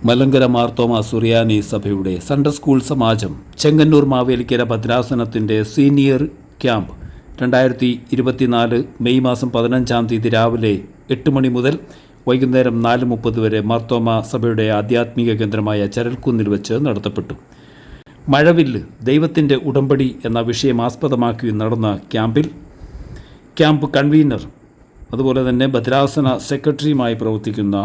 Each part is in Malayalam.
മലങ്കര മാർത്തോമാ സുറിയാനി സഭയുടെ സൺഡേ സ്കൂൾ സമാജം ചെങ്ങന്നൂർ മാവേലിക്കര ഭദ്രാസനത്തിൻ്റെ സീനിയർ ക്യാമ്പ് 2024 മെയ് മാസം 15-ാം തീയതി രാവിലെ 8 മണി മുതൽ വൈകുന്നേരം 4:30 വരെ മാർത്തോമാ സഭയുടെ ആധ്യാത്മിക കേന്ദ്രമായ ചരൽക്കുന്നിൽ വെച്ച് നടത്തപ്പെട്ടു. മഴവില്ല് ദൈവത്തിൻ്റെ ഉടമ്പടി എന്ന വിഷയം ആസ്പദമാക്കി നടന്ന ക്യാമ്പ് കൺവീനർ അതുപോലെ തന്നെ ഭദ്രാസന സെക്രട്ടറിയുമായി പ്രവർത്തിക്കുന്ന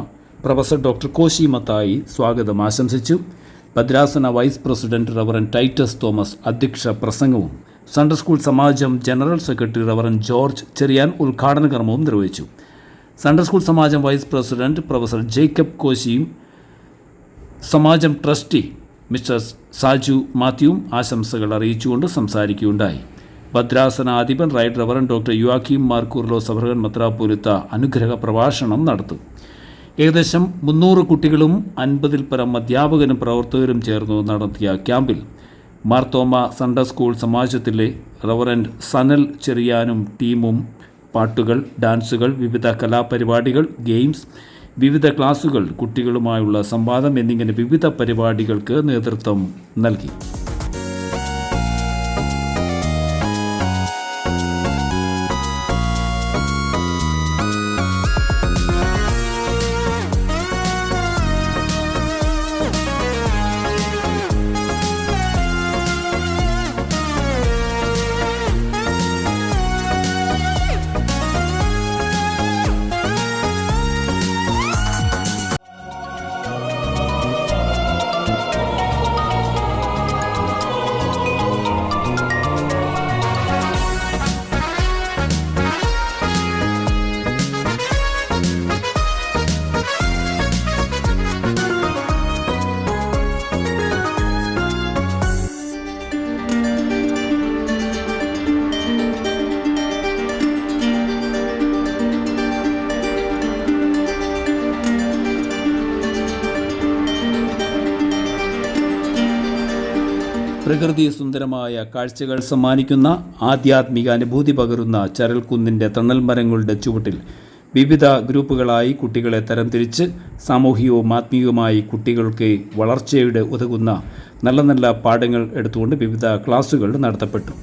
പ്രൊഫസർ ഡോക്ടർ കോശി മത്തായി സ്വാഗതം ആശംസിച്ചു. ഭദ്രാസന vice president reverend Titus Thomas അധ്യക്ഷ പ്രസംഗവും സൺഡേ സ്കൂൾ സമാജം general secretary reverend George Cheriyan ഉദ്ഘാടന കർമ്മവും നിർവഹിച്ചു. സൺഡേ സ്കൂൾ സമാജം വൈസ് പ്രസിഡന്റ് പ്രൊഫസർ ജേക്കബ് കോശിയും സമാജം ട്രസ്റ്റി മിസ്റ്റർ സാജു മാത്യുവും ആശംസകൾ അറിയിച്ചുകൊണ്ട് സംസാരിക്കുകയുണ്ടായി. ഭദ്രാസനാധിപൻ right reverend doctor Yuyakim Mar Coorilos suffragan മെത്രാപ്പോലീത്ത അനുഗ്രഹ പ്രഭാഷണം നടത്തും. ഏകദേശം 300 കുട്ടികളും 50-ൽ പരം അധ്യാപകരും പ്രവർത്തകരും ചേർന്ന് നടത്തിയ ക്യാമ്പിൽ മാർത്തോമാ സൺഡേ സ്കൂൾ സമാജത്തിലെ റവറൻഡ് സനൽ ചെറിയാനും ടീമും പാട്ടുകൾ, ഡാൻസുകൾ, വിവിധ കലാപരിപാടികൾ, ഗെയിംസ്, വിവിധ ക്ലാസുകൾ, കുട്ടികളുമായുള്ള സംവാദം എന്നിങ്ങനെ വിവിധ പരിപാടികൾക്ക് നേതൃത്വം നൽകി. പ്രകൃതി സുന്ദരമായ കാഴ്ചകൾ സമ്മാനിക്കുന്ന ആധ്യാത്മിക അനുഭൂതി പകരുന്ന ചരൽക്കുന്നിൻ്റെ തണൽ മരങ്ങളുടെ ചുവട്ടിൽ വിവിധ ഗ്രൂപ്പുകളായി കുട്ടികളെ തരംതിരിച്ച് സാമൂഹികവും ആത്മീയവുമായി കുട്ടികൾക്ക് വളർച്ചയുടെ ഉതകുന്ന നല്ല നല്ല പാഠങ്ങൾ എടുത്തുകൊണ്ട് വിവിധ ക്ലാസുകൾ നടത്തപ്പെട്ടു.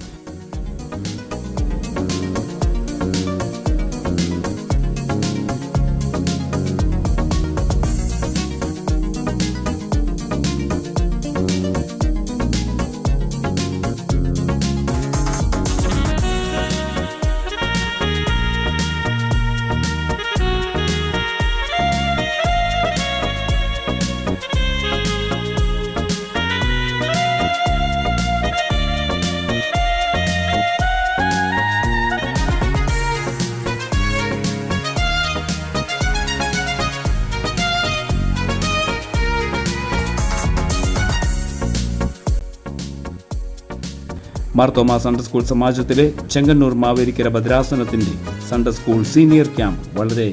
മാർത്തോമാ സൺഡേ സ്കൂൾ സമാജത്തിലെ ചെങ്ങന്നൂർ മാവേലിക്കര ഭദ്രാസനത്തിൻ്റെ സൺഡേ സ്കൂൾ സീനിയർ ക്യാമ്പ് വളരെ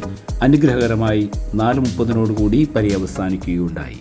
അനുഗ്രഹകരമായി 4:30 പര്യവസാനിക്കുകയുണ്ടായി.